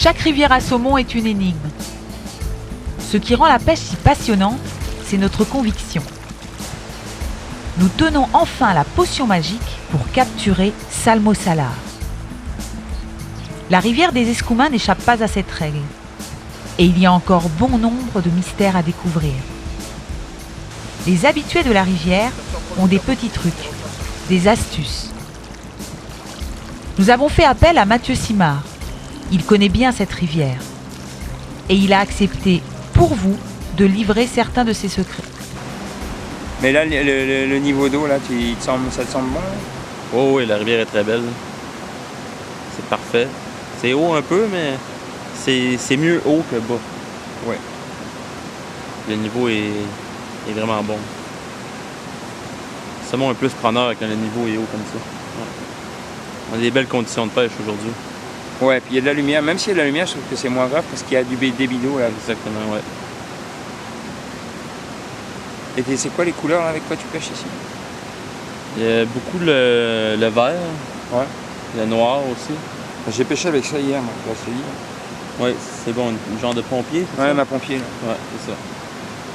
Chaque rivière à saumon est une énigme. Ce qui rend la pêche si passionnante, c'est notre conviction. Nous tenons enfin la potion magique pour capturer Salmo Salar. La rivière des Escoumins n'échappe pas à cette règle. Et il y a encore bon nombre de mystères à découvrir. Les habitués de la rivière ont des petits trucs, des astuces. Nous avons fait appel à Mathieu Simard. Il connaît bien cette rivière. Et il a accepté, pour vous, de livrer certains de ses secrets. Mais là, le niveau d'eau, là, ça te semble bon? Oh oui, la rivière est très belle. C'est parfait. C'est haut un peu, mais c'est mieux haut que bas. Ouais. Le niveau est vraiment bon. Le saumon est plus preneur quand le niveau est haut comme ça. Ouais. On a des belles conditions de pêche aujourd'hui. Ouais, puis il y a de la lumière. Même s'il y a de la lumière, je trouve que c'est moins grave parce qu'il y a du débit d'eau là. Exactement, ouais. Et c'est quoi les couleurs là, avec quoi tu pêches ici? Il y a beaucoup le vert, Ouais. le noir aussi. J'ai pêché avec ça hier, moi. Là, c'est hier. Oui, c'est bon, un genre de pompier, c'est Ouais, ça? ma pompier là. Ouais, c'est ça.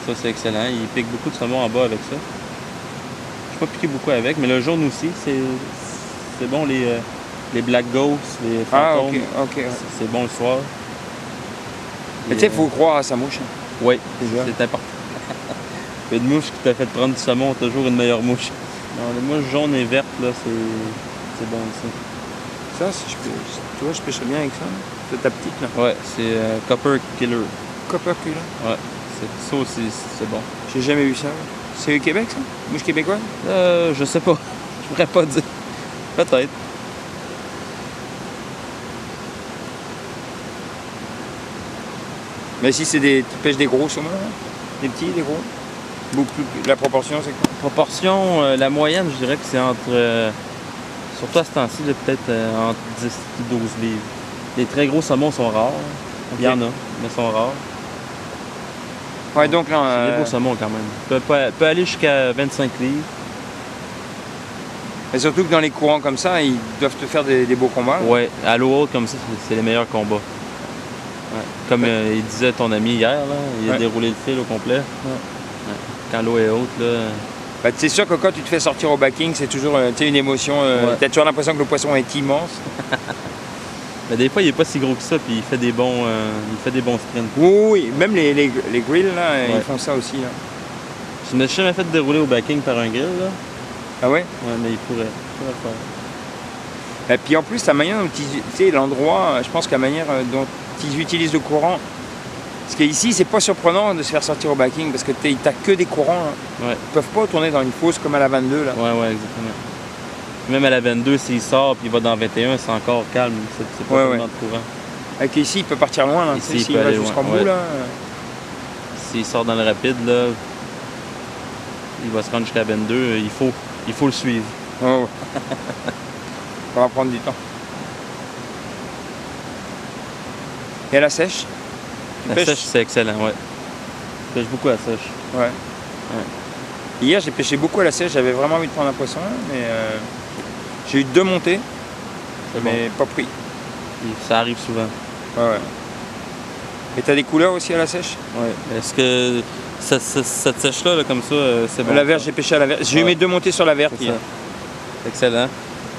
Ça, c'est excellent. Il pique beaucoup de saumon en bas avec ça. Je n'ai pas piqué beaucoup avec, mais le jaune aussi, c'est bon. Les Black Ghosts, les fantômes, ok. Ouais. c'est bon le soir. Mais tu sais, il faut croire à sa mouche. Oui, Déjà. c'est important. Une mouche qui t'a fait prendre du saumon, toujours une meilleure mouche. Non, les mouches jaunes et vertes, là, c'est bon aussi. Ça, si tu vois, je pêcherais bien avec ça. C'est ta petite là. Ouais, c'est Copper Killer. Copper Killer. Ouais, ça aussi, c'est bon. J'ai jamais vu ça. C'est au Québec ça? Mouche québécoise? Je sais pas. Je pourrais pas dire. Peut-être. Mais si c'est tu pêches des gros saumons, là? Des petits, des gros? Beaucoup plus. La proportion, c'est quoi? Proportion, la moyenne, je dirais que c'est entre, surtout à ce temps-ci, là, peut-être entre 10 et 12 livres. Les très gros saumons sont rares. Il y en a, mais sont rares. Ouais, donc là. C'est des beaux saumons quand même. Peut aller jusqu'à 25 livres. Et surtout que dans les courants comme ça, ils doivent te faire des beaux combats. Ouais, à l'eau haute comme ça, c'est les meilleurs combats. Ouais. Comme il disait ton ami hier, là, il a déroulé le fil au complet. Ouais. Quand l'eau est haute, là. Bah, c'est sûr que quand tu te fais sortir au backing, c'est toujours une émotion. Tu as toujours l'impression que le poisson est immense. Mais des fois, il n'est pas si gros que ça, puis il fait des bons sprints. Oui, même les grills, là, ils font ça aussi. Là. Je ne me suis jamais fait dérouler au backing par un grill, là. Ah ouais? Ouais, mais il pourrait le faire. Et puis en plus, la manière dont tu sais, l'endroit, je pense que la manière dont ils utilisent le courant. Parce qu'ici, c'est pas surprenant de se faire sortir au backing parce que t'as que des courants. Là. Ouais. Ils peuvent pas tourner dans une fosse comme à la 22. Là. Ouais, exactement. Même à la 22, s'il sort puis il va dans 21, c'est encore calme. C'est pas tellement de courant. Avec ici, il peut partir loin. Là. Ici, s'il va jusqu'en bout, là. S'il sort dans le rapide, là, il va se rendre jusqu'à 22. Il faut le suivre. Oh. Ça va prendre du temps. Et à la sèche? La sèche, c'est excellent, ouais. Je pêche beaucoup à la sèche. Ouais. Hier, j'ai pêché beaucoup à la sèche. J'avais vraiment envie de prendre un poisson, mais j'ai eu 2 montées, mais pas pris. Ça arrive souvent. Ouais. Et t'as des couleurs aussi à la sèche? Ouais. Est-ce que cette sèche-là, là, comme ça, c'est bon? La verte, j'ai pêché à la verte. J'ai eu mes 2 montées sur la verte hier. Excellent.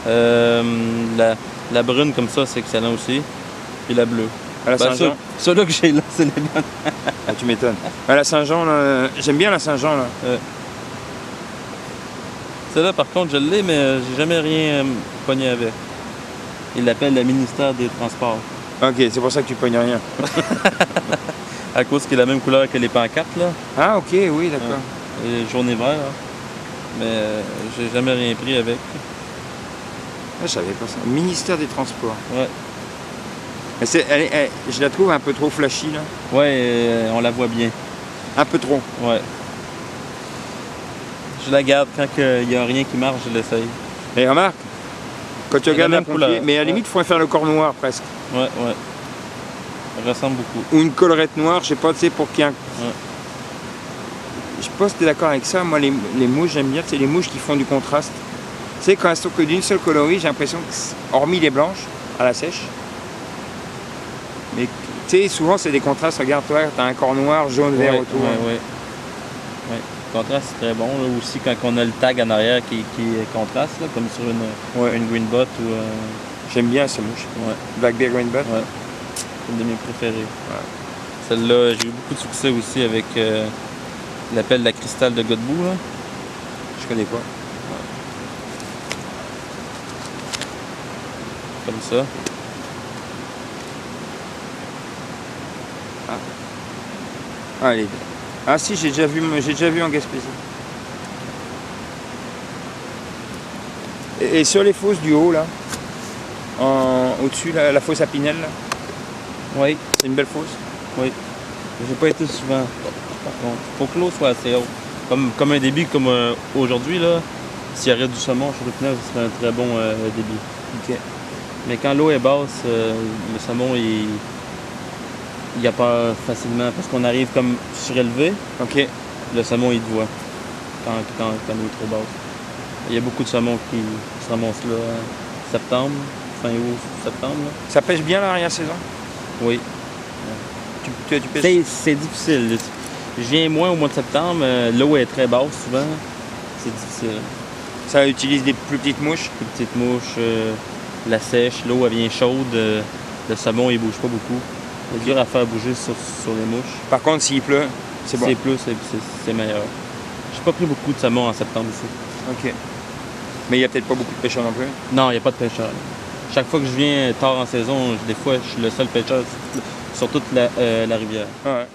La brune, comme ça, c'est excellent aussi. Puis la bleue. À la Saint-Jean. Ceux-là que j'ai là, c'est les bonnes. Ah, tu m'étonnes. À la Saint-Jean, j'aime bien la Saint-Jean. Là. Celle-là, par contre, je l'ai, mais j'ai jamais rien pogné avec. Il l'appelle le ministère des Transports. Ok, c'est pour ça que tu pognes rien. À cause qu'il a la même couleur que les pancartes, là. Ah, ok, oui, d'accord. Et jaune et vert. Hein. Mais j'ai jamais rien pris avec. Ah, je savais pas ça. Ministère des Transports. Ouais. Mais je la trouve un peu trop flashy, là. Ouais, on la voit bien. Un peu trop. Ouais. Je la garde. Quand il n'y a rien qui marche, je l'essaye. Et remarque, quand tu regardes la pompier, couleur. mais à la limite, il faudrait faire le corps noir presque. Ouais. Ça ressemble beaucoup. Ou une collerette noire, je sais pas, tu sais, pour qu'il y ait un... Je sais pas si tu es d'accord avec ça. Moi, les mouches, j'aime bien, c'est les mouches qui font du contraste. Tu sais, quand elles sont que d'une seule coloris, j'ai l'impression que, hormis les blanches, à la sèche, Mais tu sais, souvent c'est des contrastes. Regarde, toi, t'as un corps noir, jaune, vert autour. Ouais. Le contraste, c'est très bon. Là, aussi, quand on a le tag en arrière qui contraste, là, comme sur une green bot ou... J'aime bien ces mouches. Ouais. Black Bear Green Bot. Ouais. C'est une de mes préférées. Ouais. Celle-là, j'ai eu beaucoup de succès aussi avec l'appel de la cristal de Godbout. Là. Je connais pas. Comme ça. Allez. Ah si, j'ai déjà vu en Gaspésie. Et sur les fosses du haut là, au-dessus, la fosse à Pinel, là, Oui, c'est une belle fosse. oui. J'ai pas été souvent. Par contre, faut que l'eau soit assez haute. Comme un débit comme aujourd'hui, là, s'il y aurait du saumon sur le pneu, ce serait un très bon débit. Ok. Mais quand l'eau est basse, le saumon, il n'y a pas facilement, parce qu'on arrive comme surélevé, Ok. le saumon, il te voit quand l'eau est trop basse. Il y a beaucoup de saumons qui se ramassent là en septembre, fin août, septembre. Là. Ça pêche bien l'arrière-saison? Oui. Tu pêches? C'est difficile. Je viens moins au mois de septembre, l'eau est très basse souvent. C'est difficile. Ça utilise des plus petites mouches? Les petites mouches, la sèche, l'eau elle vient chaude, le saumon il bouge pas beaucoup. C'est dur à faire bouger sur les mouches. Par contre, s'il pleut, c'est bon. C'est plus, c'est meilleur. J'ai pas pris beaucoup de saumon en septembre ici. Ok. Mais il n'y a peut-être pas beaucoup de pêcheurs non plus? Non, il n'y a pas de pêcheurs. Chaque fois que je viens tard en saison, des fois je suis le seul pêcheur sur toute la rivière. Ouais.